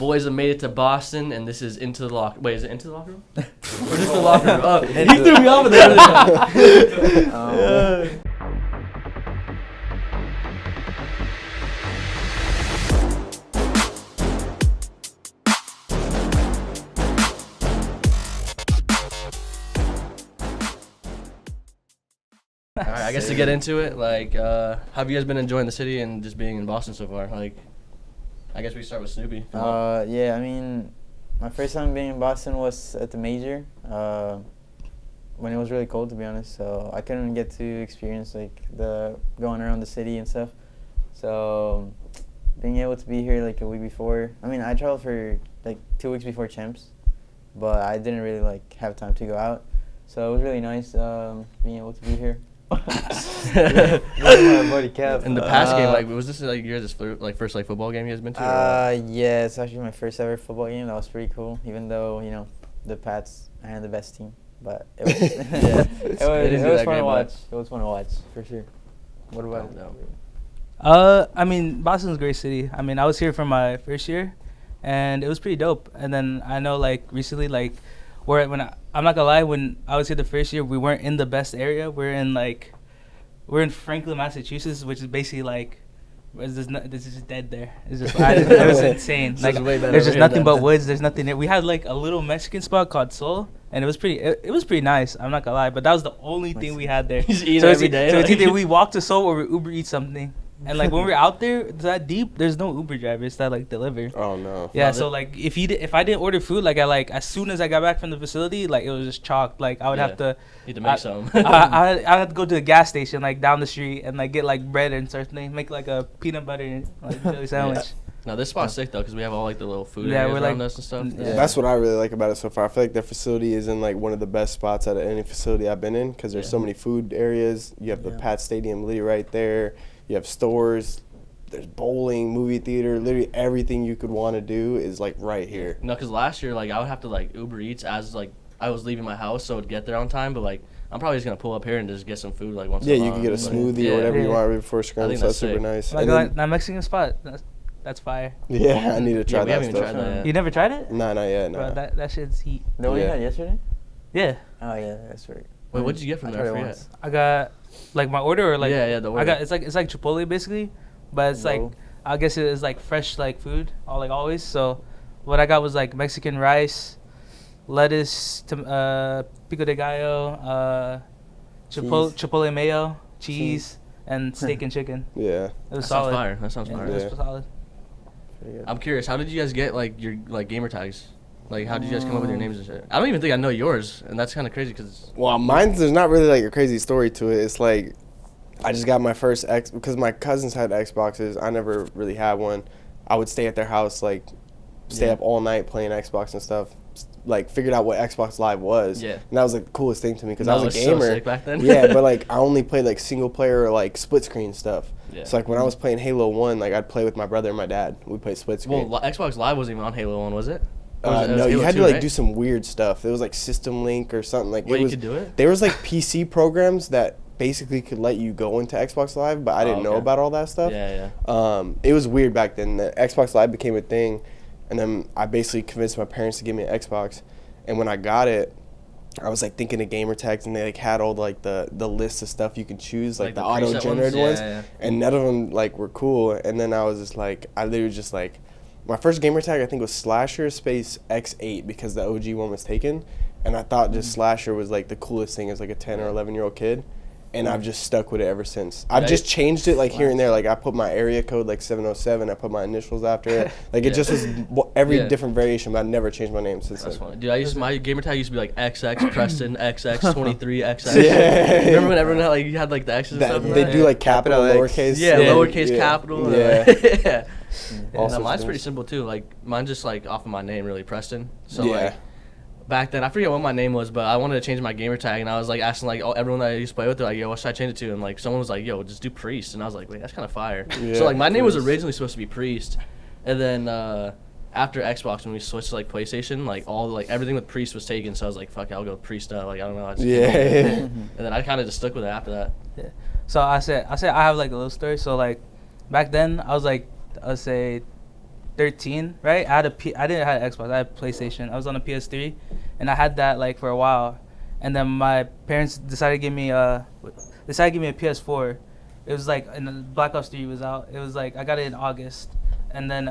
boys have made it to Boston, and this is Into the Locker. Wait, is it Into the Locker Room? Or just the Locker Room? Oh, he threw me off of there. All right, I guess to get into it, like, how have you guys been enjoying the city and just being in Boston so far? Like, I guess we start with Snoopy. Yeah, I mean, my first time being in Boston was at the Major, when it was really cold, to be honest. So I couldn't get to experience like the going around the city and stuff. So being able to be here like a week before. I mean, I traveled for like 2 weeks before Champs, but I didn't really like have time to go out. So it was really nice being able to be here. Buddy Cap. In the past game, like, was this like your first like football game you guys been to? Yeah, it's actually my first ever football game. That was pretty cool. Even though the Pats had the best team, but it was it was fun to watch. It was fun to watch for sure. What about it? I mean, Boston's a great city. I mean, I was here for my first year, and it was pretty dope. And then I know like recently like. I'm not gonna lie, when I was here the first year, we weren't in the best area. We're in Franklin, Massachusetts, which is basically like, this is dead there. It's just, it was insane. Like, there's just nothing but woods. There's nothing there. We had like a little Mexican spot called Sol, and it was pretty nice. I'm not gonna lie, but that was the only thing we had there. Just eat every day. So it's either we walk to Sol or we Uber eat something. And like when we're out there that deep, there's no Uber drivers that like deliver. Oh no. Yeah, so like if I didn't order food, like as soon as I got back from the facility, like it was just chalked. Like I would have to. Need to make some. I had to go to the gas station like down the street and like get like bread and something, make like a peanut butter like chili sandwich. Yeah. No, this spot's sick though because we have all like the little food areas around us and stuff. Yeah. That's what I really like about it so far. I feel like their facility is in like one of the best spots out of any facility I've been in because there's so many food areas. You have the Pat Stadium literally right there. You have stores. There's bowling, movie theater, literally everything you could want to do is like right here. No, because last year like I would have to like Uber Eats as like I was leaving my house so I would get there on time, but like I'm probably just gonna pull up here and just get some food like once in a while. Yeah, you can get a smoothie or whatever you want right before scrum, so that's super nice. Like that Mexican spot, that's fire. Yeah, I need to try that we stuff. Haven't tried that yet. You never tried it? Nah, not yet. Bro, that shit's heat. The one you had yesterday? Yeah. Oh yeah, that's right. Wait, what did you get from there? I got like my order or like the order. I got it's like Chipotle basically, but it's like I guess it is like fresh like food, like always. So what I got was like Mexican rice, lettuce, pico de gallo, chipotle mayo, cheese, and steak and chicken. Yeah. It was solid. Sounds fire. That sounds fire. It was solid. I'm curious, how did you guys get like your like gamer tags? Like, how did you guys come up with your names and shit? I don't even think I know yours, and that's kind of crazy because. Well, mine's there's not really like a crazy story to it. It's like. I just got my first because my cousins had Xboxes. I never really had one. I would stay at their house, like, stay up all night playing Xbox and stuff. Like, figured out what Xbox Live was. Yeah. And that was like the coolest thing to me because I was a gamer. So sick back then. Yeah, but like I only played like single player or like split screen stuff. Yeah. So like when I was playing Halo 1, like I'd play with my brother and my dad. We played split screen. Well, Xbox Live wasn't even on Halo 1, was it? No, you had to like do some weird stuff. It was like System Link or something. Like you could do it? There was like PC programs that basically could let you go into Xbox Live, but I didn't know about all that stuff. Yeah. It was weird back then. The Xbox Live became a thing, and then I basically convinced my parents to give me an Xbox. And when I got it, I was like thinking of gamer tags, and they like had all like the list of stuff you can choose, like the auto generated ones, and none of them like were cool. And then I was just like, I literally just like, my first gamer tag I think was SlasheR space X8 because the OG one was taken, and I thought just SlasheR was like the coolest thing as like a 10 or 11-year-old kid. And I've just stuck with it ever since. I've just changed it like here and there. Like I put my area code like 707. I put my initials after it. Like it just was every different variation, but I never changed my name since then. Funny. Dude, my gamer tag used to be like XX Preston, XX 23, XX. Yeah. Remember when everyone had, like you had like the X's and stuff? They do like capital, lowercase. Yeah, lowercase, capital. Yeah. Also, mine's pretty simple too. Like mine's just like off of my name, really, Preston. So like. Back then, I forget what my name was, but I wanted to change my gamer tag, and I was like asking like everyone that I used to play with, they're like, "Yo, what should I change it to?" And like someone was like, "Yo, just do Priest," and I was like, "Wait, that's kind of fire." Yeah, so like my name was originally supposed to be Priest, and then after Xbox when we switched to like PlayStation, like everything with Priest was taken, so I was like, "Fuck, I'll go Priestahh." Like I don't know. And then I kind of just stuck with it after that. Yeah. So I said I have like a little story. So like back then I was like, I'd say 13, right? I didn't have an Xbox. I had PlayStation. I was on a PS3, and I had that like for a while, and then my parents decided to give me a PS4. It was like, and Black Ops 3 was out. It was like I got it in August, and then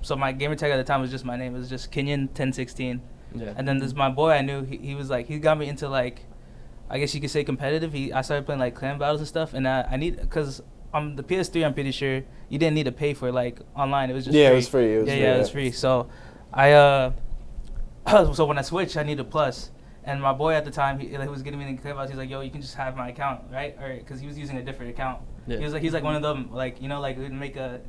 so my gamer tag at the time was just my name. It was just Kenyon 1016. Yeah. And then this my boy I knew. He was like, he got me into like, I guess you could say competitive. I started playing like clan battles and stuff, and I need, because on the PS3 I'm pretty sure you didn't need to pay for like online. It was just free. It was free. It was free. So I so when I switched, I needed a plus. And my boy at the time, he was getting me in the clan battles. He's like, yo, you can just have my account, right? Or because he was using a different account. Yeah. He's like one of them, like, you know, like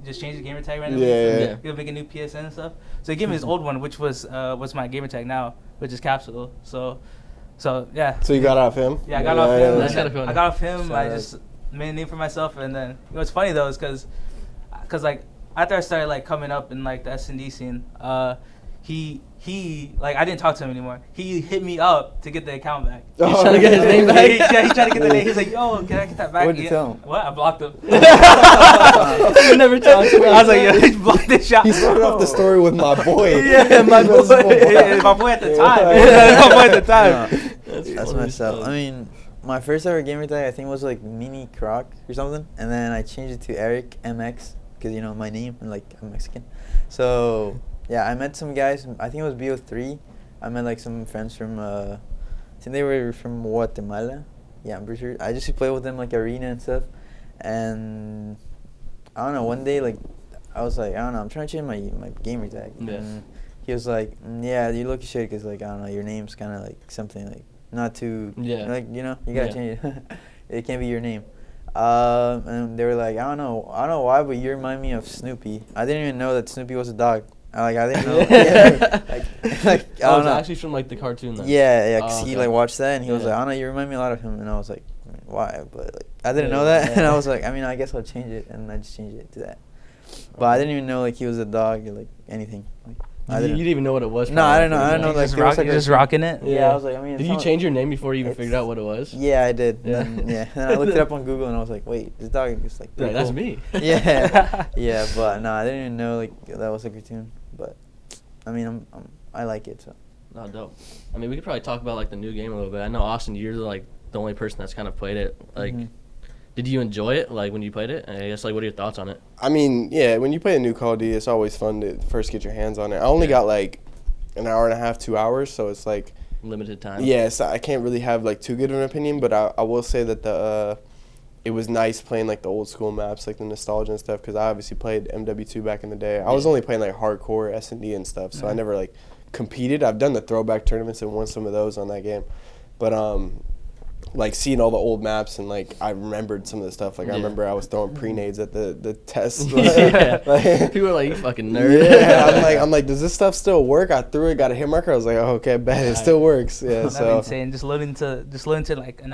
just change the gamer tag randomly. Yeah. He'll make a new PSN and stuff. So he gave me his old one, which was my gamer tag now, which is Capsidal. So yeah. So you got off him? Yeah, I got off him. That's kinda funny. I got off him. I just made a name for myself, and then what's funny though is because like after I started like coming up in like the S&D scene, he like I didn't talk to him anymore. He hit me up to get the account back. He's trying to get his name back. Yeah, he tried to get the name. He's like, yo, can I get that back? What'd you tell him? What? I blocked him. You never talked to me. I was like, yo, he blocked this shot. He started off the story with my boy. Yeah, my boy. Yeah, my boy at the time. Yeah, my boy at the time. That's messed up. I mean, my first ever gamer tag I think was like Mini Croc or something, and then I changed it to Eric MX because you know my name and like I'm Mexican. So yeah, I met some guys. I think it was BO3. I met like some friends from I think they were from Guatemala. Yeah, I'm pretty sure. I just play with them like arena and stuff. And I don't know. One day like I was like, I don't know, I'm trying to change my gamer tag. Yeah. And he was like, yeah, you look shit because like I don't know, your name's kind of like something like not too like you know you gotta change it. It can't be your name. And they were like, I don't know why, but you remind me of Snoopy. I didn't even know that Snoopy was a dog. I didn't know. I don't know. Actually from like the cartoon then. Yeah, because okay. he like watched that and he was like, I don't know, you remind me a lot of him, and I was like, why? But like I didn't know that, and I was like, I mean, I guess I'll change it, and I just changed it to that. But I didn't even know like he was a dog or like anything. Like, You didn't even know what it was. No, I don't know. I don't know. Like, just rocking it. Yeah, I was like, I mean. Did you change your name before you even figured out what it was? Yeah, I did. Yeah. And I looked it up on Google and I was like, wait, this dog is like. Yeah, that's cool. me. Yeah, but no, I didn't even know like that was a cartoon. But I mean, I like it so. No, dope. I mean, we could probably talk about like the new game a little bit. I know Austin, you're like the only person that's kind of played it. Like, did you enjoy it? Like when you played it? I guess like what are your thoughts on it? I mean, yeah, when you play a new Call of Duty, it's always fun to first get your hands on it. I only got like an hour and a half, 2 hours, so it's like limited time. Yes, I can't really have like too good of an opinion, but I will say that it was nice playing like the old school maps, like the nostalgia and stuff, because I obviously played MW2 back in the day. I was only playing like hardcore S&D and stuff, so I never like competed. I've done the throwback tournaments and won some of those on that game, but like seeing all the old maps and like I remembered some of the stuff. Like I remember I was throwing pre-nades at the test. Like, people were like, you fucking nerd. Yeah, I'm like, does this stuff still work? I threw it, got a hit marker. I was like, oh, okay, bet it still works. Yeah, That'd so be insane. Just loading to like an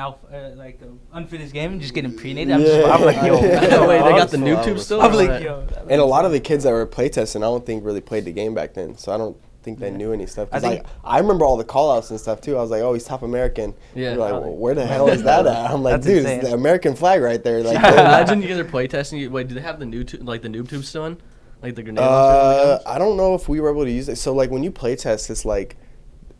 like an unfinished game and just getting pre-nated. I'm like, yo. Wait, they got the noob tube still? I'm like, yo. And a lot of the kids that were playtesting, I don't think really played the game back then. So I don't think they knew any stuff. I remember all the call-outs and stuff too. I was like, oh, he's top American. Yeah. You're like, well, where the hell is that at? I'm like, dude, it's the American flag right there. Like, imagine you guys are playtesting. Wait, do they have the noob tube still on? Like the grenade launcher? I don't know if we were able to use it. So like when you playtest, it's like,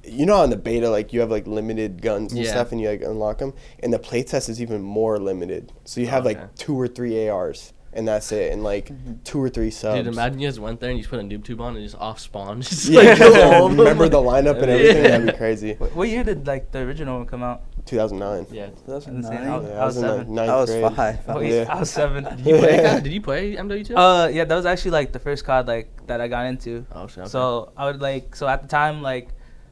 you know, on the beta, like you have like limited guns and stuff, and you like unlock them. And the playtest is even more limited. So you have like 2 or 3 ARs. And that's it, and like 2 or 3 subs. Dude, imagine you guys went there and you just put a noob tube on and just off spawn. Just Remember the lineup and everything? That'd be crazy. What year did like the original one come out? 2009. Yeah, 2009. I was 7. in ninth I was grade. 5. I was 7. Did you play MW2? Yeah, that was actually like the first COD like that I got into. Oh shit. Okay. So I would like at the time like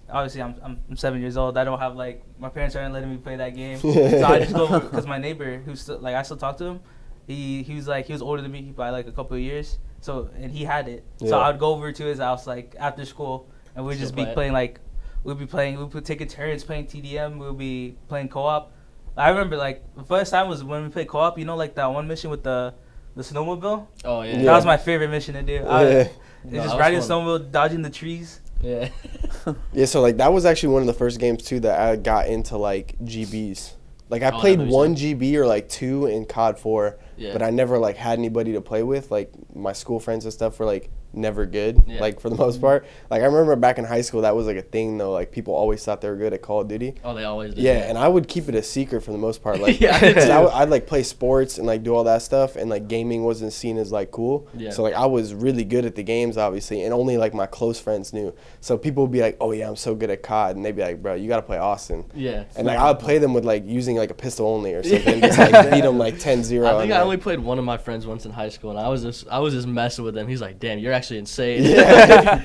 obviously I'm 7 years old. I don't have like my parents aren't letting me play that game. So I just go because my neighbor who's still, like I still talk to him. He was older than me by like a couple of years. So and he had it. Yeah. So I would go over to his house like after school and we'd just be playing like we'd take turns playing TDM. We'll be playing co-op. I remember like the first time was when we played co-op. You know, like that one mission with the snowmobile. Oh yeah. That was my favorite mission to do. Just riding the snowmobile, dodging the trees. Yeah. Yeah. So like that was actually one of the first games too that I got into like GBs. Like I played 1 GB or like 2 in COD 4, but I never like had anybody to play with. Like my school friends and stuff were like never good, Yeah. like for the most part. Like I remember back in high school, that was like a thing though. Like people always thought they were good at Call of Duty. Oh, they always do. Yeah, and I would keep it a secret for the most part. Like, Yeah, I did 'cause too. I'd like play sports and like do all that stuff, and like gaming wasn't seen as like cool. Yeah. So like I was really good at the games, obviously, and only like my close friends knew. So people would be like, "Oh yeah, I'm so good at COD," and they'd be like, "Bro, you gotta play Austin." Yeah. And like I would play them with like using like a pistol only or something, just like beat them like 10-0. I think I and, only played one of my friends once in high school, and I was just messing with him. He's like, "Damn, you're actually insane." Yeah.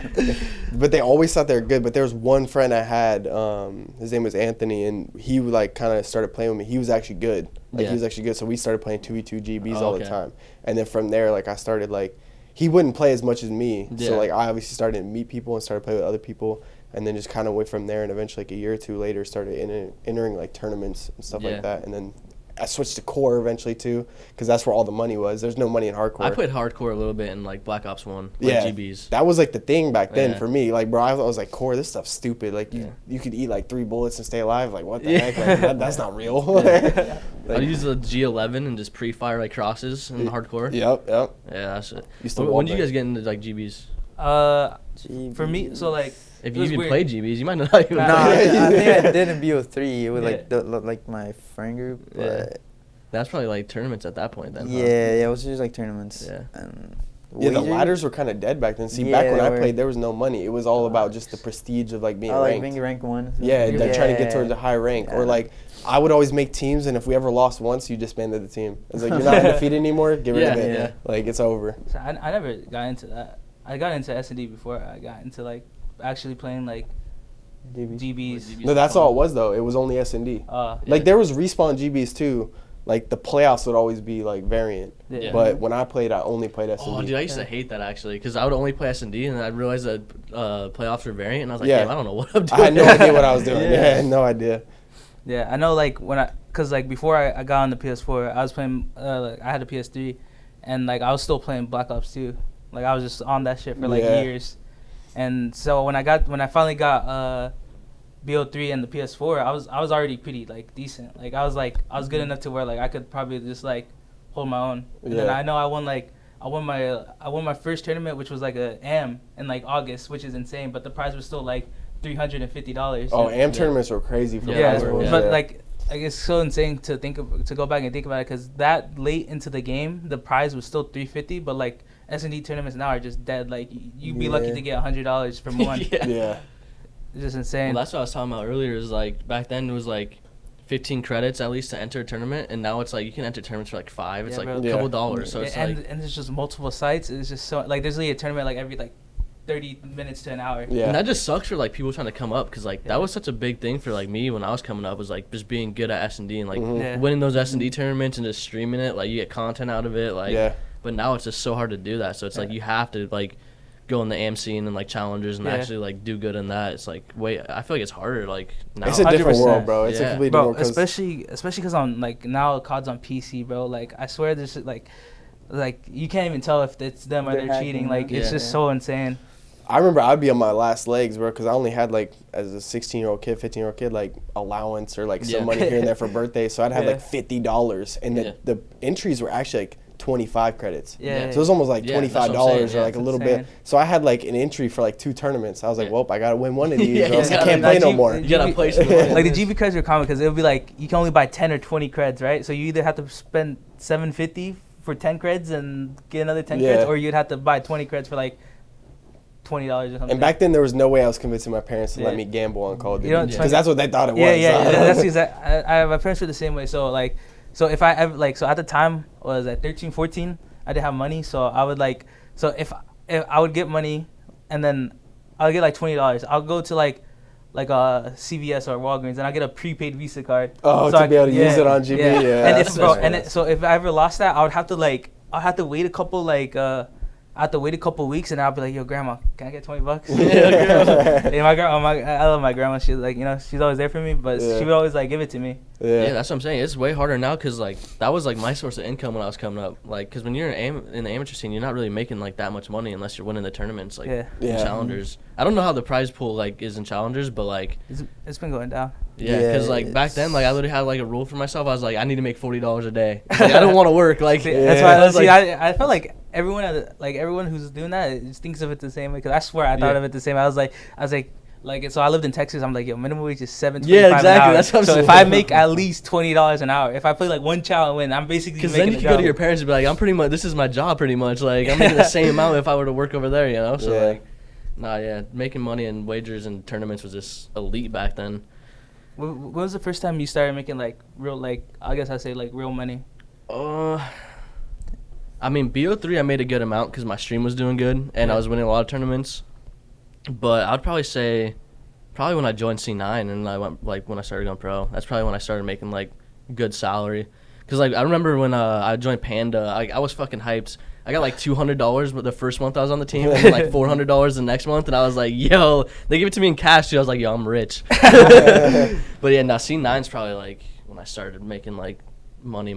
But they always thought they were good. But there was one friend I had, his name was Anthony, and he like kind of started playing with me. He was actually good. Like Yeah. he was actually good. So we started playing 2v2 GBs Oh, all okay. the time. And then from there, like I started like, he wouldn't play as much as me. Yeah. So like I obviously started to meet people and started playing with other people. And then just kind of went from there, and eventually like a year or two later started entering like tournaments and stuff Yeah. like that. And then I switched to core eventually too, because that's where all the money was. There's no money in hardcore. I played hardcore a little bit in like Black Ops 1, like Yeah, GBs. that was like the thing back then Yeah. for me. Like, bro, I was like, core, this stuff's stupid. Like, Yeah. you could eat like 3 bullets and stay alive. Like, what the Yeah. heck? Like, that's not real. I'd Like, use the G11 and just pre-fire like crosses in the hardcore. yep. Yeah, that's it. Used to When did you wallbang. guys get into like GBs? For me, so like If it you was even weird. played GBs, you might not even No, play. I think I did in BO3. It was Yeah. like like my friend group. Yeah. But That's probably like tournaments at that point then. huh? yeah, it was just like tournaments. Yeah. And Yeah, the wager- ladders were kind of dead back then. See, Yeah, back when they I were. played, there was no money. It was all about just the prestige of like being I like ranked. being rank 1. Yeah, like trying to get towards a high rank. Or Yeah. like, I would always make teams, and if we ever lost once, you disbanded the team. It's like, you're not undefeated anymore, get rid of Yeah, it. yeah. Like, it's over. So I never got into that. I got into S&D before I got into like actually playing like GBs. No, that's all it was, though. It was only S&D. Yeah. Like, there was respawn GBs, too. Like, the playoffs would always be, like, variant. Yeah. But when I played, I only played S&D. Oh, dude, I used to hate that actually, because I would only play S&D, and then I'd realize that playoffs were variant, and I was like, Yeah. damn, I don't know what I'm I doing. had no idea what I was doing. Yeah. Yeah, I had no idea. Yeah, I know like cause like before I got on the PS4, I was playing like I had a PS3, and like I was still playing Black Ops 2. Like I was just on that shit for like Yeah. years, and so when I finally got BO3 and the PS4, I was already pretty like decent. Like I was good enough to where like I could probably just like hold my own. And then Yeah. I know I won my first tournament, which was like a AM in like August, which is insane, but the prize was still like $350. Oh, AM Yeah. tournaments were crazy for Yeah, Yeah, they were, basketball. but yeah. like it's so insane to to go back and think about it, because that late into the game, the prize was still $350, but like S&D tournaments now are just dead. Like you'd be lucky Yeah. to get $100 from one. Yeah. Yeah. It's just insane. Well, that's what I was talking about earlier. Is like back then it was like 15 credits at least to enter a tournament, and now it's like you can enter tournaments for like 5. It's Yeah, like bro. a Yeah. couple dollars. So it's and like and there's just multiple sites. It's just so like there's really a tournament like every like 30 minutes to an hour. Yeah. And that just sucks for like people trying to come up, because like Yeah. that was such a big thing for like me when I was coming up, was like just being good at S&D and like Mhm. Yeah. winning those S&D tournaments and just streaming it. Like you get content out of it. Like Yeah. but now it's just so hard to do that. So it's like Yeah. you have to like go in the AM scene and like challengers and Yeah. actually like do good in that. It's like I feel like it's harder like now. It's a different 100%. world, bro. It's a Yeah. completely Bro, different world. 'Cause especially because on like now COD's on PC, bro. Like I swear there's like you can't even tell if it's them or They're they're hacking, cheating. Like it's yeah. just so insane. I remember I'd be on my last legs, bro, because I only had like, as a 16-year-old kid, 15-year-old kid, like allowance or like some Yeah. money here and there for birthday. So I'd have Yeah. like $50, and Yeah. the entries were actually like 25 credits. Yeah. So it was almost like Yeah, that's what I'm $25 saying, or like a yeah. little That's bit. insane. So I had like an entry for like 2 tournaments. I was like, Yeah. well, I gotta win one of these, Yeah, or else you I gotta- can't play no G- more. You gotta GB place in the like the list. GB creds are common because it would be like you can only buy 10 or 20 creds, right? So you either have to spend $750 for 10 creds and get another 10 Yeah. creds, or you'd have to buy 20 creds for like $20 or something. And back then, there was no way I was convincing my parents to let Yeah. me gamble on Call of You know, Duty, it's because funny- that's what they thought it was. yeah, yeah, that's exact. My parents were the same way. So like, so if I ever like, so at the time I was at 13, 14, I didn't have money, so I would like, so if I would get money, and then I'll get like $20. I'll go to like a CVS or Walgreens, and I'll get a prepaid Visa card. Oh, so to be able to use it on GB, yeah. And that's if bro, nice. and so if I ever lost that, I would have to like, I'll have to wait a couple like I have to wait a couple weeks, and I'll be like, "Yo, grandma, can I get $20?" And my grandma, I love my grandma. She's like, you know, she's always there for me, but Yeah. she would always like give it to me. Yeah, that's what I'm saying. It's way harder now because like that was like my source of income when I was coming up. Like, because when you're in the amateur scene, you're not really making like that much money unless you're winning the tournaments, like Yeah. in Yeah. challengers. I don't know how the prize pool like is in challengers, but like It's been going down. yeah, because Yeah, like back it's- then, like I literally had like a rule for myself. I was like, I need to make $40 a day. Like, I don't want to work. Like That's why. I was See, like, I felt like everyone who's doing that just thinks of it the same way. Because I swear I thought of it the same. I was like, so I lived in Texas. I'm like, yo, minimum wage is $7.25 Yeah, exactly. an hour. That's what I'm so saying. if I make at least $20 an hour, if I play like one child win, I'm basically Because making then you a can go to job. your parents and be like, I'm pretty much, this is my job pretty much. Like, I'm making the same amount if I were to work over there, you know? So, like, making money in wagers and tournaments was just elite back then. When was the first time you started making like real, like, I guess I'd say like real money? I mean, BO3 I made a good amount because my stream was doing good and I was winning a lot of tournaments. But I'd probably say when I joined C9 and I went, like, when I started going pro, that's probably when I started making, like, good salary. Because, like, I remember when I joined Panda, I was fucking hyped. I got, like, $200 but the first month I was on the team, and like $400 the next month, and I was like, yo, they give it to me in cash, too. I was like, yo, I'm rich. But, yeah, now C9's probably, like, when I started making, like, money.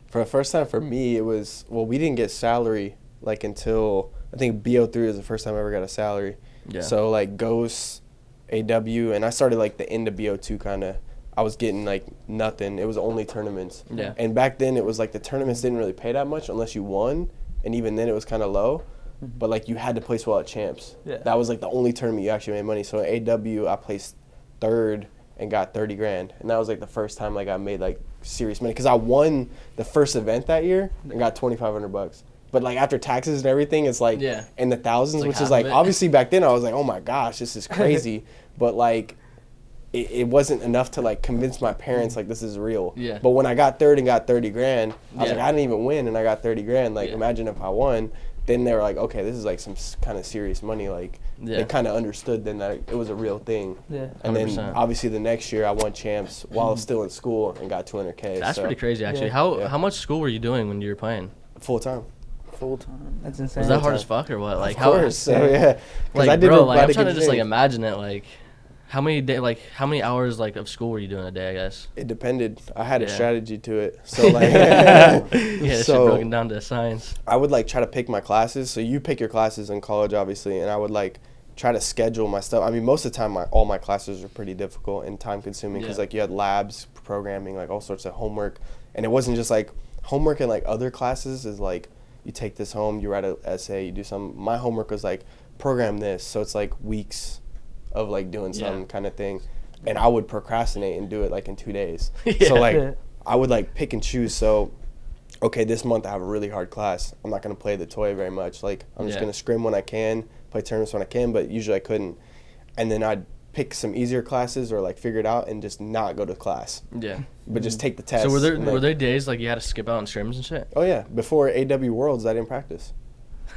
For the first time for me, it was, well, we didn't get salary, like, until, I think BO3 was the first time I ever got a salary. Yeah. So, like, Ghost, AW, and I started, like, the end of BO2 kind of. I was getting, like, nothing. It was only tournaments. Yeah. And back then, it was, like, the tournaments didn't really pay that much unless you won, and even then it was kind of low. But, like, you had to place well at champs. Yeah. That was, like, the only tournament you actually made money. So, at AW, I placed third and got $30,000. And that was, like, the first time, like, I made, like, serious money. Because I won the first event that year and got $2,500. But, like, after taxes and everything, it's, like, in the thousands, It's like which half is, like, of it. obviously back then I was like, oh, my gosh, this is crazy. But, like, it wasn't enough to, like, convince my parents, like, this is real. Yeah. But when I got third and got $30,000, I was Yeah. like, I didn't even win, and I got $30,000. Like, Yeah. imagine if I won. Then they were like, okay, this is, like, some kind of serious money. Like, they kind of understood then that it was a real thing. Yeah. And then, 100%. obviously, the next year I won champs while I was still in school and got $200K. That's so, pretty crazy, actually. Yeah. How much school were you doing when you were playing? full time. Full time. That's insane. Was that hard as fuck or what? Like, Of course. So, yeah. 'Cause Like, I did bro, it like, by I'm the trying to just, like, beginning. imagine it, like, how many hours, like, of school were you doing a day, I guess? It depended. I had a Yeah. strategy to it. So, like, Yeah, this shit broken down to science. I would, like, try to pick my classes. So you pick your classes in college, obviously, and I would, like, try to schedule my stuff. I mean, most of the time, all my classes were pretty difficult and time-consuming because, Yeah. like, you had labs, programming, like, all sorts of homework. And it wasn't just, like, homework in, like, other classes is, like, you take this home, you write an essay, you do some. My homework was, like, program this. So it's, like, weeks of, like, doing some kind of thing. And I would procrastinate and do it, like, in 2 days. Yeah. So, like, Yeah. I would, like, pick and choose. So, okay, this month I have a really hard class. I'm not going to play the toy very much. Like, I'm just Yeah. going to scrim when I can, play tournaments when I can, but usually I couldn't. And then I'd pick some easier classes or, like, figure it out and just not go to class. Yeah. But just take the test. So were and, like, there days, like, you had to skip out on scrims and shit? Oh, yeah. Before AW Worlds, I didn't practice.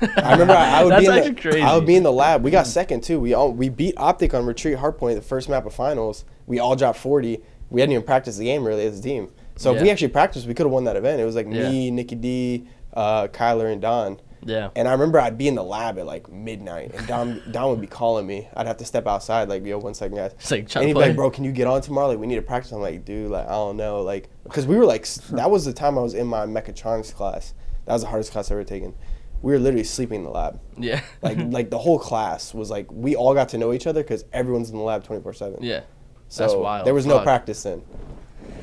I remember I would That's be in actually the, crazy. I would be in the lab. We got second too. We beat Optic on Retreat Hardpoint the first map of finals. We all dropped 40. We hadn't even practiced the game really as a team. So if we Yeah. actually practiced, we could have won that event. It was like Yeah. me, Nikki D, Kyler, and Don. Yeah. And I remember I'd be in the lab at like midnight, and Don would be calling me. I'd have to step outside, like, yo, 1 second, guys. It's like And trying he'd to be play. like, bro, can you get on tomorrow? Like, we need to practice. I'm like, dude, like, I don't know. Like, because we were like, that was the time I was in my mechatronics class. That was the hardest class I've ever taken. We were literally sleeping in the lab. Yeah. Like the whole class was like, we all got to know each other because everyone's in the lab 24/7. Yeah. So That's wild. there was no Fuck. practice then.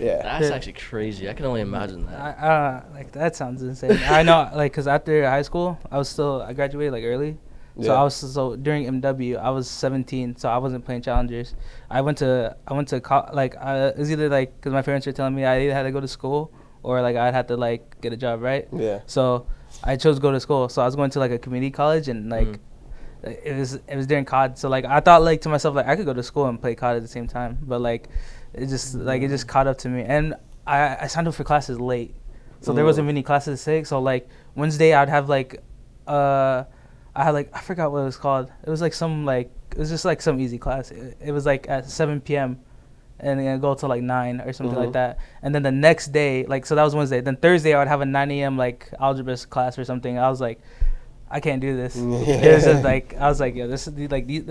Yeah. That's Yeah. actually crazy. I can only imagine that. Like that sounds insane. I know, like, cause after high school, I graduated like early, so Yeah. during MW, I was 17, so I wasn't playing challengers. I went to it was either like, cause my parents were telling me I either had to go to school or like I'd have to like get a job, right? Yeah. So I chose to go to school. So I was going to like a community college, and like it was during COD. So like I thought like to myself like I could go to school and play COD at the same time, but like it just caught up to me, and I signed up for classes late, so there wasn't many classes at 6. So like Wednesday I'd have like I forgot what it was called. It was like it was just like some easy class. It was like at 7 p.m. and then go till like 9 or something like that. And then the next day, like, so that was Wednesday. Then Thursday I would have a 9 a.m. like algebra class or something. I was like, I can't do this. It was just like, I was like, yo, this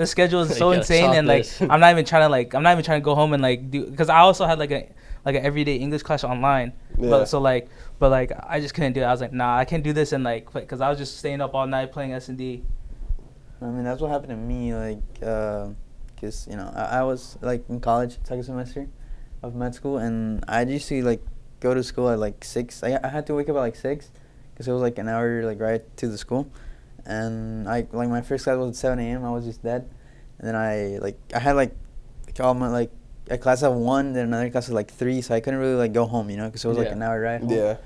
schedule is so You gotta insane, top and like this. I'm not even trying to go home and like do, because I also had like an everyday English class online. Yeah. But I just couldn't do it. I was like, nah, I can't do this, and like, because I was just staying up all night playing S&D. I mean, that's what happened to me, like, because, you know, I was, like, in college, second semester of med school, and I used to, like, go to school at, like, 6. I had to wake up at, like, 6, because it was like an hour like right to the school, and my first class was at 7 a.m. I was just dead, and then I had all my a class at 1, then another class at 3, so I couldn't really go home, because it was an hour ride home. Yeah.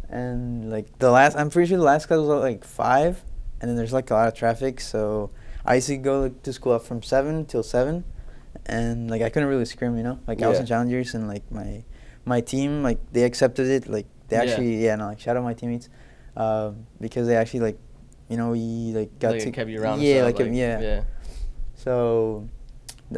And I'm pretty sure the last class was at 5, and then there's a lot of traffic, so I used to go to school from 7 till 7, and I couldn't really scrim, I was in challengers, and my team they accepted it, they actually shout out my teammates, because they actually we got to kept you around. Yeah. So,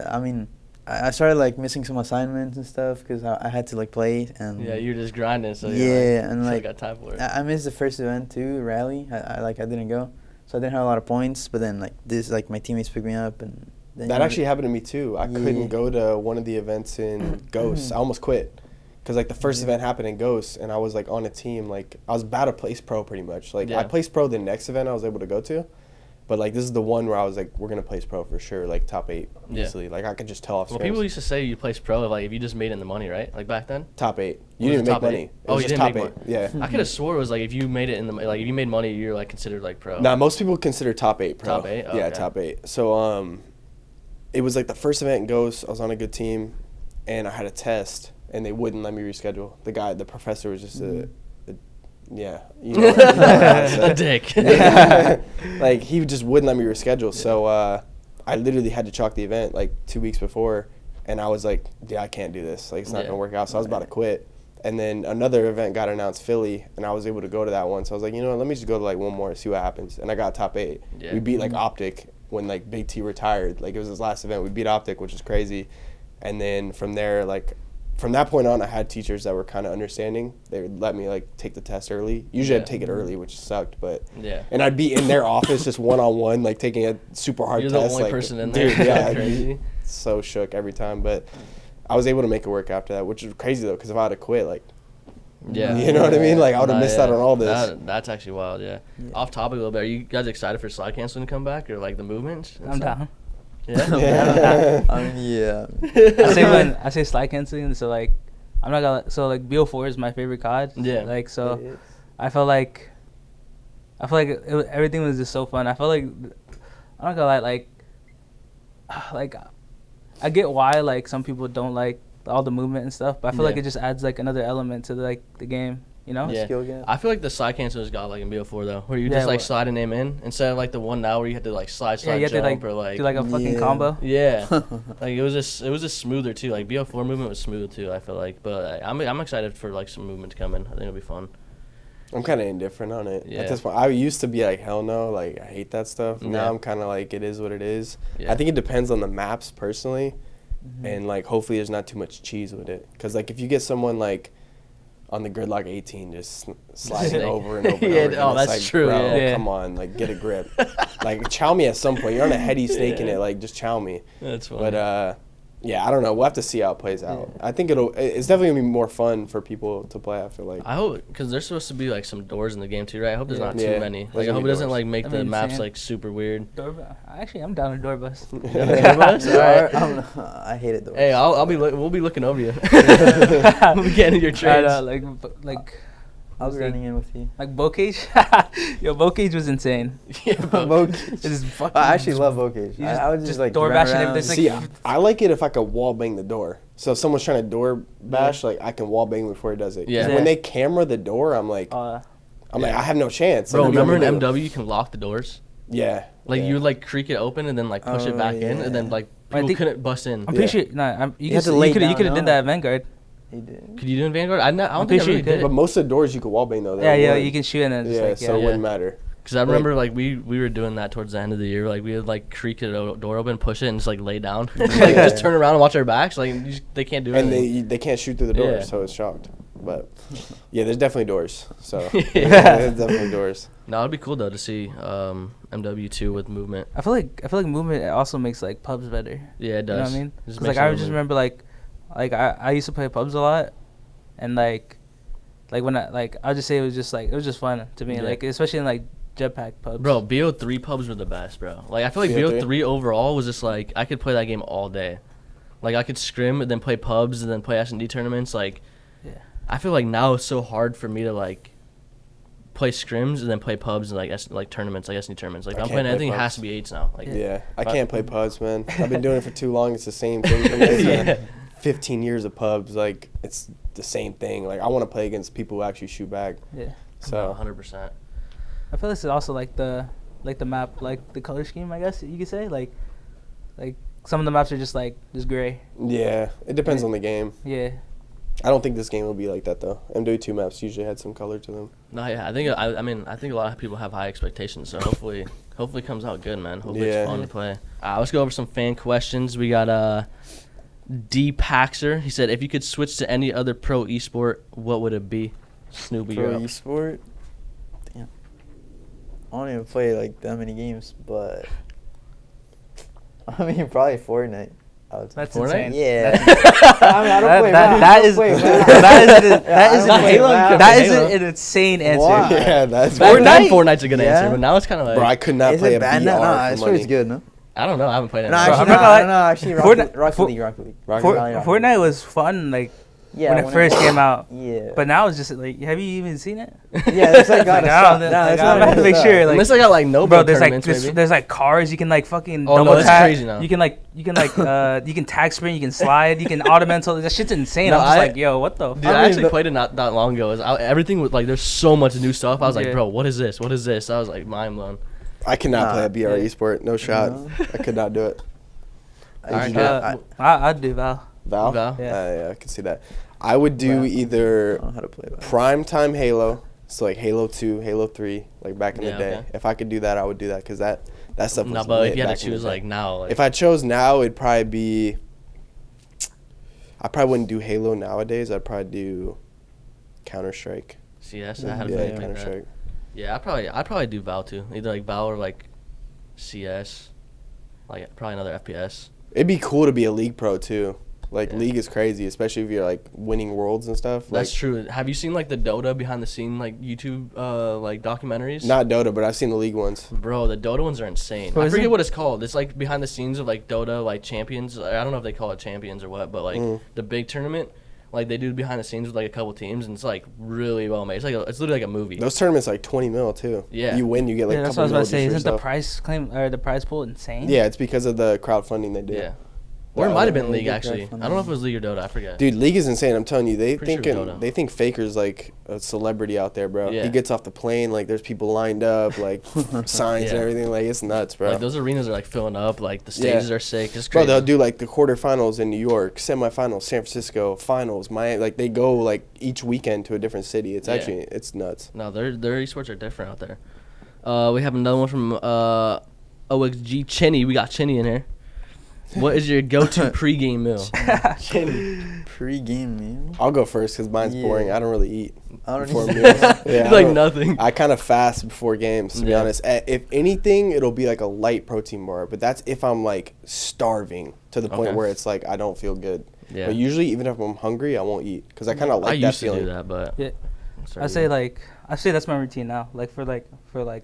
I mean, I started missing some assignments and stuff because I had to play, and you're just grinding, so and I got time for it. I missed the first event too, rally. I didn't go, so I didn't have a lot of points. But then my teammates picked me up, and then, that actually happened to me too. I couldn't go to one of the events in Ghosts. I almost quit because the first event happened in Ghosts, and I was on a team. I was about to place pro pretty much. I placed pro the next event I was able to go to. But this is the one where I was we're gonna place pro for sure, top 8 easily. I could just tell off. Well, people used to say you placed pro if you just made it in the money, right? Back then. Top 8. You didn't make money. Oh, you didn't make money. Yeah. I could have swore it was if you made it in the if you made money, you're considered pro. Nah, most people consider top 8 pro. Top 8. Oh, yeah, okay. top 8. So it was the first event in Ghost. I was on a good team, and I had a test, and they wouldn't let me reschedule. The professor was just yeah, a dick. He just wouldn't let me reschedule. So I literally had to chalk the event 2 weeks before, and I was yeah, I can't do this. It's not gonna work out. So I was about to quit. And then another event got announced, Philly, and I was able to go to that one. So I was you know what, let me just go to one more and see what happens. And I got top 8. Yeah. We beat Optic when Big T retired. It was his last event. We beat Optic, which is crazy. And then from there, from that point on, I had teachers that were kind of understanding. They would let me take the test early. Usually I'd take it early, which sucked, but and I'd be in their office just one-on-one, taking a super hard You're test. You're the only person in there. Dude, yeah, crazy. So shook every time, but I was able to make it work after that, which is crazy though, because if I had to quit, you know what I mean? I would have missed out on all this. That's actually wild. Yeah. Off topic a little bit. Are you guys excited for slide canceling to come back, or the movement? I'm down. Yeah. Yeah. I say slide canceling, so I'm not gonna. So BO4 is my favorite COD. Yeah. So I felt everything was just so fun. I felt I'm not gonna lie, I get why some people don't like all the movement and stuff, but I feel it just adds another element to the game. Yeah. Skill gap. I feel the slide cancels got in BO4 though, where you just slide a name in instead of the one now where you had to slide you had jump to or do a fucking combo. Yeah. It was just smoother too. BO4 movement was smooth too, I feel but I'm excited for some movement to come in. I think it'll be fun. I'm kind of indifferent on it Yeah. at this point. I used to be hell no, I hate that stuff. Yeah. Now I'm kind of it is what it is. Yeah. I think it depends on the maps personally, and hopefully there's not too much cheese with it. Because if you get someone on the gridlock 18 just sliding over and over and over. Oh, that's true. Bro, Yeah. come on, get a grip. Chow me at some point. You're on a heady snake in it. Just chow me. That's funny. But yeah, I don't know. We'll have to see how it plays out. I think it's definitely gonna be more fun for people to play. I feel I hope, because there's supposed to be some doors in the game too, right? I hope there's not too Yeah. many. There's I hope it doesn't doors. make the maps super weird. Actually, I'm down to door bus. I hate it though. Hey, we'll be looking over you. We'll be getting your trades. I'll be running in with you. Bow cage. Yo, bow cage was insane. Bow cage. It is fucking. I actually love bow cage. You I would just door run bashing around. everything. See, I like it if I could wall bang the door. So if someone's trying to door bash, I can wall bang before he does it. Yeah. 'Cause when they camera the door, I'm like, I have no chance. Bro, remember in MW? MW you can lock the doors? Yeah. You would creak it open and then push it back in, and then people couldn't bust in. I'm pretty sure. Nah, you had to lay could have down, done that at Vanguard. He did. Could you do in Vanguard? I don't I'm think pretty I sure really you could. did. But most of the doors you could wall bang though. Yeah, you can shoot and then Yeah, so it wouldn't matter. Because I remember we were doing that towards the end of the year. We would creak the door open, push it, and just lay down. Just turn around and watch our backs. They can't do anything. And they can't shoot through the door, Yeah. so it's shocked. But yeah, there's definitely doors. So there's definitely doors. No, it'd be cool though to see MW2 with movement. I feel like movement also makes pubs better. Yeah, it does. You know what I mean? Just Because makes I it just move. remember I used to play pubs a lot, and when I'll just say it was just fun to me. Yeah. Especially in jetpack pubs. Bro, BO3 pubs were the best, bro. I feel like BO3 overall was just I could play that game all day. I could scrim and then play pubs and then play S&D tournaments. Yeah. I feel now it's so hard for me to play scrims and then play pubs and like tournaments, like SNE tournaments. Like if I'm can't playing play anything, it pubs. has to be 8s now. Like I can't play pubs, man. I've been doing it for too long. It's the same thing for me. Yeah. 15 years of pubs, like it's the same thing. Like I want to play against people who actually shoot back. Yeah. So 100%. I feel this is also like the map, like the color scheme, I guess you could say. Like some of the maps are just gray. yeah, it depends on the game. Yeah. I don't think this game will be like that though. MW2 maps usually had some color to them. No, yeah, I think a lot of people have high expectations, so hopefully it comes out good, man. Hopefully it's fun to play. Let's go over some fan questions. We got D Paxer. He said, if you could switch to any other pro esport, what would it be? Snoopy, Pro esport? Damn. I don't even play like that many games, but I mean probably Fortnite. That's Fortnite? insane. Yeah. That's, I mean, I don't play that, Valve. that I don't is play Valve. that is an insane answer. Why? Yeah, that's Back then, Fortnite? Fortnite's a good Yeah. answer, but now it's kind of like, Bro, I could not Is play it a bad VR now? Nah, for it's money. always good, no? I don't know. I haven't played it. No, Bro, actually, I'm not gonna lie. actually, Fortnite- Rocket League. Fortnite was fun, Yeah, when it first came out. Yeah. But now it's just like, have you even seen it? Yeah, it's like gotta stop. I'm Nah, it's about not to make stop. sure. Like, Unless I got like no bro, there's tournaments, maybe. there's like cars you can like fucking Oh, no, double that's tap. crazy now. You can you can tag sprint, you can slide, you can auto-mental. That shit's insane. No, I'm just I- like, yo, what the? Dude, I I mean, actually played it not that long ago. Everything was like, there's so much new stuff. I was like, Yeah. bro, what is this? What is this? I was like, mind blown. I cannot play a VR yeah. esport. No shot. No. I could not do it. Alright, I'd do Val. Val? Val? Yeah. Yeah, I can see that. I would do Val. either I don't know how to play that. prime time Halo, so like Halo 2, Halo 3, like back in the Yeah, day. okay. If I could do that, I would do that because that stuff was No, but lit if you had back to in the choose day. like now, like, If I chose now, it'd probably be. I probably wouldn't do Halo nowadays. I'd probably do Counter Strike. CS, I had a Yeah, feeling Counter like that. Strike. Yeah, I'd probably do Val too. Either like Val or like CS, like probably another FPS. It'd be cool to be a League pro too. Like Yeah. League is crazy, especially if you're like winning worlds and stuff. That's like, true. Have you seen like the Dota behind the scene like YouTube like documentaries? Not Dota, but I've seen the League ones. Bro, the Dota ones are insane. What I is forget it? what it's called. It's like behind the scenes of like Dota like champions. I don't know if they call it champions or what, but like the big tournament, like they do behind the scenes with like a couple teams, and it's like really well made. It's it's literally like a movie. Those tournaments like 20 mil too. Yeah. You win, you get like Yeah, a that's couple what I was about to mil say. just for Isn't the yourself. price claim or the prize pool insane? Yeah, it's because of the crowdfunding they do. Yeah. Or it Wow. might have been Really League good actually. crowdfunding. I don't know if it was League or Dota. I forget. Dude, League is insane. I'm telling you, Pretty sure it was Dota. they think Faker's like a celebrity out there, bro. Yeah. He gets off the plane, like there's people lined up, like signs Yeah. and everything. Like it's nuts, bro. Like those arenas are like filling up. Like the Yeah. stages are sick. It's Bro, crazy. they'll do like the quarterfinals in New York, semifinals, San Francisco, finals, Miami. Like they go like each weekend to a different city. It's Yeah. actually it's nuts. No, their esports are different out there. We have another one from OXG Chinny. We got Chinny in here. What is your go-to pregame meal? Pre-game meal? I'll go first because mine's Yeah. boring. I don't really eat I don't before eat. meals. Yeah, It's I like don't- nothing. I kind of fast before games, to be Yeah. honest. If anything, it'll be like a light protein bar, but that's if I'm like starving to the point Okay. where it's like I don't feel good. Yeah. But usually, even if I'm hungry, I won't eat because I kind of I like that used to feeling. do that, but Yeah. it's I say that's my routine now. Like for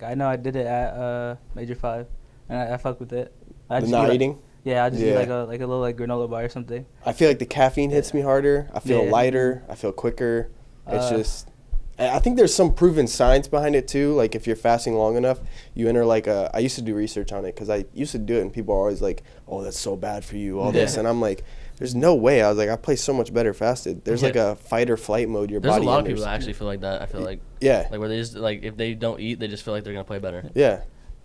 I know I did it at Major 5, and I fuck with it. I The just not eat, eating. Yeah, I just eat Yeah. like a little like granola bar or something. I feel like the caffeine hits me harder. I feel Yeah. lighter. I feel quicker. It's Uh, just. I think there's some proven science behind it too. Like if you're fasting long enough, you enter like a. I used to do research on it because I used to do it, and people are always like, "Oh, that's so bad for you." All this, Yeah. and I'm like, "There's no way." I was like, "I play so much better fasted." There's like Yeah. a fight or flight mode. Your there's a body. lot of enters. people that actually feel like that. I feel like Yeah. where they just like if they don't eat, they just feel like they're gonna play better. Yeah.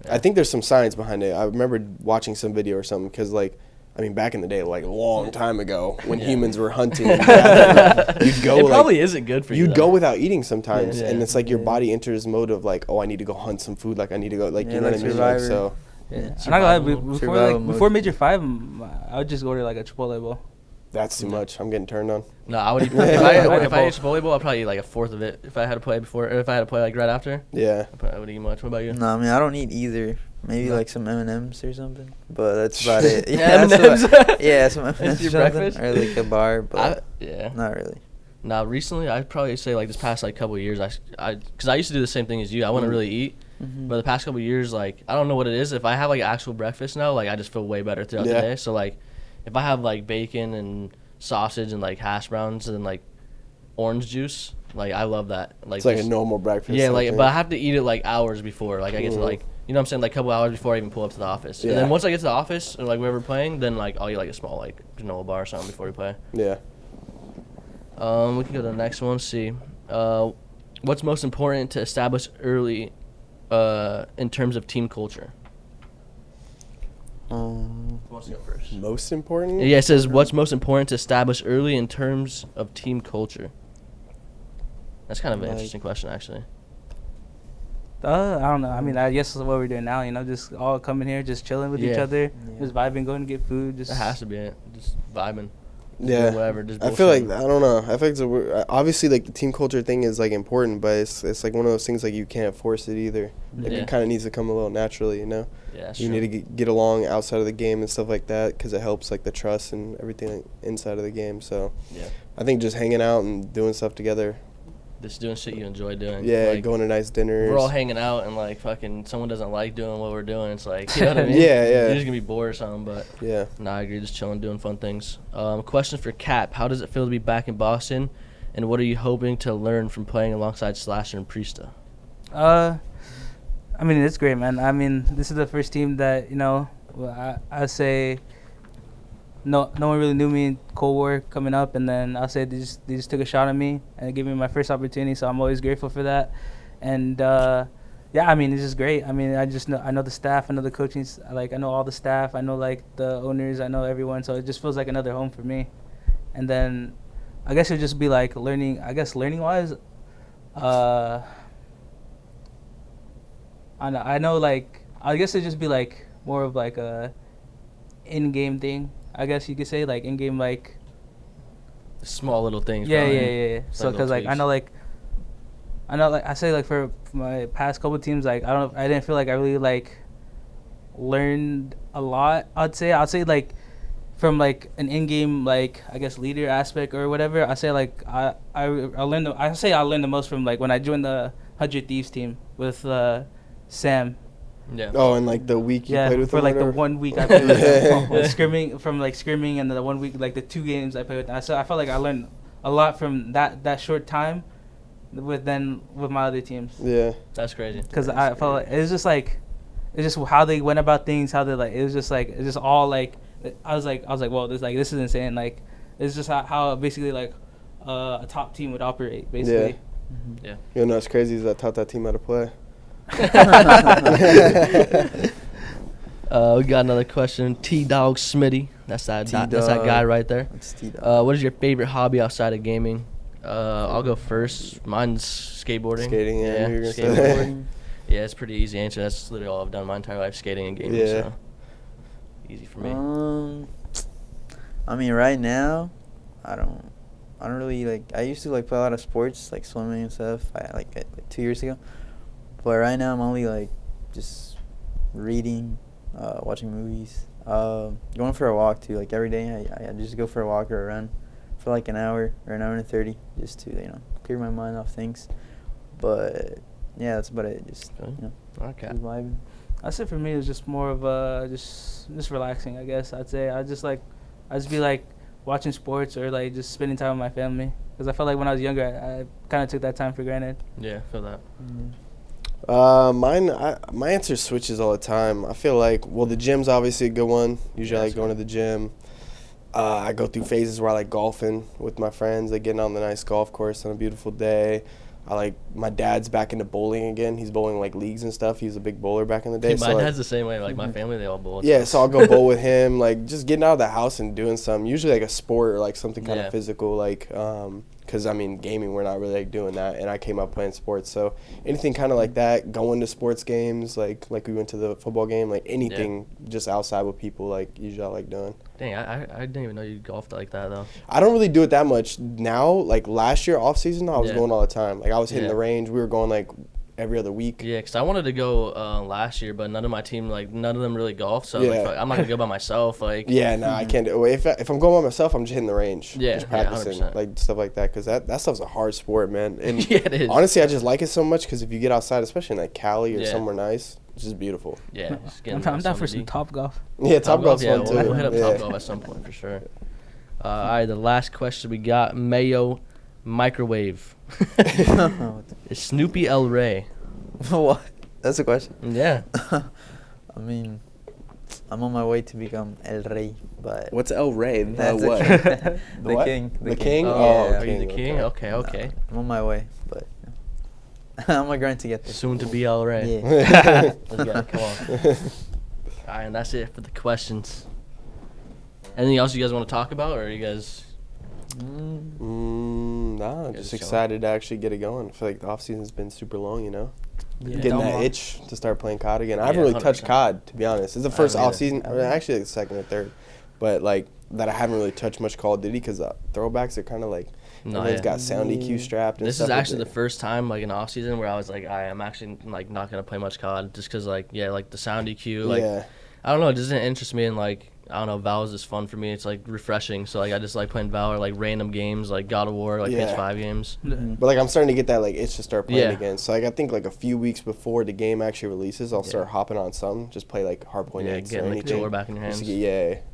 Yeah. I think there's some science behind it. I remember watching some video or something because, like, I mean, back in the day, like a long time ago, when Yeah. humans were hunting, and gathering, you'd go It like, probably isn't good for you. you'd though. go without eating sometimes, Yeah. and it's like your Yeah. body enters mode of like, oh, I need to go hunt some food, like I need to go, like Yeah, you know like what I mean? Like, Survivor. so Yeah. I'm not Survival gonna lie, mode. Survival mode. before Major 5, I would just order like a Chipotle bowl. that's too much. I'm getting turned on. No, I would eat. Yeah. if I ate Chipotle bowl, I'd probably eat like a fourth of it. If I had to play before, or if I had to play like right after, Yeah, I would eat much. What about you? No, I mean I don't eat either. Maybe No. like some M&Ms or something, but that's about it. M&Ms? Yeah, some M&Ms That's or your something, breakfast? or like a bar, but Yeah. not really. Now, recently, I'd probably say like this past like couple of years, because I used to do the same thing as you. I wouldn't really eat, Mhm. but the past couple of years, like I don't know what it is. If I have like actual breakfast now, like I just feel way better throughout Yeah. the day. So like, if I have like bacon and sausage and like hash browns and like orange juice. Like I love that. Like It's like a just- normal breakfast. Yeah, I like think. but I have to eat it like hours before. Like I get to like you know what I'm saying, like a couple hours before I even pull up to the office. And Yeah. then once I get to the office or like wherever we're playing, then like I'll eat like a small like granola bar or something before we play. Yeah. We can go to the next one. See, what's most important to establish early, in terms of team culture? Who wants to go first? Most important? Yeah, it says what's most important to establish early in terms of team culture. That's kind of an Like- interesting question, actually. I don't know. I mean, I guess that's what we're doing now. You know, just all coming here, just chilling with each Yeah. other, Yeah. just vibing, going to get food. Just That has to be it. Just vibing. Yeah. Whatever. Just I feel like, bullshitting. I don't know. I feel like obviously, like, the team culture thing is, like, important, but it's like one of those things, like, you can't force it either. Like, Yeah. it kind of needs to come a little naturally, you know? Yeah, that's You true. need to get along outside of the game and stuff like that because it helps, like, the trust and everything inside of the game. So Yeah. I think just hanging out and doing stuff together. Just doing shit you enjoy doing. Yeah, Like, going to nice dinners. we're all hanging out and like fucking someone doesn't like doing what we're doing. It's like, you know what I mean? Yeah, yeah. You're just gonna be bored or something. But Yeah. nah, I agree. Just chilling, doing fun things. Question for Cap: how does it feel to be back in Boston, and what are you hoping to learn from playing alongside SlasheR and Priestahh? I mean, it's great, man. I mean, this is the first team that, you know, I say no one really knew me in Cold War coming up, and then I'll say they just took a shot at me and gave me my first opportunity, so I'm always grateful for that. And yeah, I mean, it's just great. I mean, I know the staff, I know the coaching, like I know all the staff, I know like the owners, I know everyone, so it just feels like another home for me. And then I guess it'd just be like learning wise, I know like I guess it'd just be like more of like a in-game thing, I guess you could say, like in-game, like Small little things. yeah. probably. So little because like I know like I say like for my past couple teams, like I didn't feel like I really like learned a lot. I'd say like from like an in-game, like I guess leader aspect or whatever. I say like I learned the most from like when I joined the 100 Thieves team with Sam. Yeah. Oh, and like the week you played with for them like or the whatever? 1 week I played with them, Yeah. scrimming, and the 1 week, like the 2 games I played with them. So I felt like I learned a lot from that short time with my other teams. Yeah. That's crazy. Because I felt like it's just how they went about things, how they like it's just all like I was like whoa, this is insane. Like it's just how basically like a top team would operate basically. Yeah. You know what's crazy is I taught that team how to play. We got another question. T-Dog Smitty. That's that guy right there. That's T-Dog. What is your favorite hobby outside of gaming? I'll go first. Mine's skateboarding. Skating, yeah, you're gonna say skateboarding. Yeah, it's pretty easy answer. That's literally all I've done my entire life, skating and gaming. Yeah. So easy for me. I mean, right now, I don't really like. I used to like play a lot of sports, like swimming and stuff. Like 2 years ago, but right now I'm only like just reading, watching movies, going for a walk too. Like every day, I just go for a walk or a run for like an hour or an hour and 30, just to clear my mind off things. But yeah, that's about it. Just Okay. just vibing. I'd say for me it was just more of just relaxing, I guess. I'd say I just be like watching sports or like just spending time with my family, because I felt like when I was younger I kind of took that time for granted. Yeah, feel that. My answer switches all the time. I feel like, well, the gym's obviously a good one. Usually I like going to the gym. I go through phases where I like golfing with my friends, like getting on the nice golf course on a beautiful day. My dad's back into bowling again. He's bowling like leagues and stuff. He's a big bowler back in the day. My dad's the same way. Like my family, they all bowl. Yeah, so I'll go bowl with him, like just getting out of the house and doing something, usually like a sport or like something kind of physical, like because I mean gaming, we're not really like doing that, and I came up playing sports, so anything kind of like that, going to sports games, like we went to the football game, like anything just outside with people, like usually I like doing. Dang, I didn't even know you golfed like that though. I don't really do it that much now. Like last year off season, I was going all the time. Like I was hitting the range. We were going like every other week. Yeah, because I wanted to go last year, but none of my team, like none of them really golf. So like, I'm not gonna go by myself. Like I can't do it. If I'm going by myself, I'm just hitting the range. Yeah, just practicing, 100%. like stuff like that. Because that stuff's a hard sport, man. And yeah, it is. honestly, I just like it so much because if you get outside, especially in like Cali or somewhere nice, it's just beautiful. Yeah, just getting I'm down for something some deep. Top Golf. Yeah, Top Golf's yeah, fun too. We'll hit up Top Golf at some point for sure. All right, the last question we got, Mayo microwave? What Is Snoopy El Rey? what? That's a question. Yeah. I mean, I'm on my way to become El Rey, but What's El Rey? The that's what? the what? king. The king? Oh, Oh, are you king, the king? okay. Okay. I'm on my way, but I'm going to get there. Soon to be El Rey. Yeah. Let's go. Come on. All right, and that's it for the questions. Anything else you guys want to talk about, or are you guys? Nah, Guys just chilling? excited to actually get it going. I feel like the off season's been super long, you know. Yeah. Getting that Don't itch to start playing COD again. I haven't Yeah, really touched 100%. COD, to be honest. It's the first haven't off season, either. actually like the second or third, but like that I haven't really touched much Call of Duty because throwbacks are kind of like No, everyone's yeah. got sound EQ strapped. And This stuff is like actually the that. first time like in off season where I was like, I'm actually like not gonna play much COD just because like like the sound EQ like yeah. I don't know, it doesn't interest me, and like I don't know, Val is just fun for me. It's like refreshing. So like I just like playing Val or like random games like God of War, like Yeah. PS5 games. But like I'm starting to get that like itch to start playing Yeah. again. So like I think like a few weeks before the game actually releases, I'll Yeah. start hopping on some, just play like Hardpoint Yeah, 8s or getting the anything. controller back in your Just hands. to get,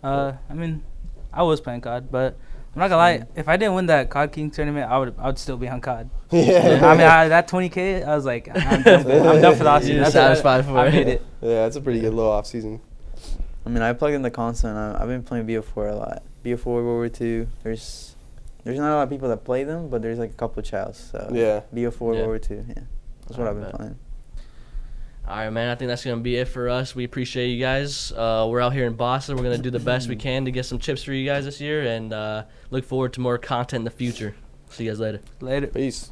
yeah. I mean, I was playing COD, but I'm not gonna lie. If I didn't win that COD King tournament, I would still be on COD. Yeah. I mean, that 20K, I was like, I'm done for the off season. You're That's satisfied for I it. made it. Yeah, it's a pretty good little off season. I mean, I plugged in the console, and I've been playing BO4 a lot. BO4, World War II. There's not a lot of people that play them, but there's like a couple of child. So Yeah. BO4, Yeah. World War II. Yeah, that's what I I've been bet. playing. All right, man. I think that's gonna be it for us. We appreciate you guys. We're out here in Boston. We're gonna do the best we can to get some chips for you guys this year, and look forward to more content in the future. See you guys later. Later. Peace.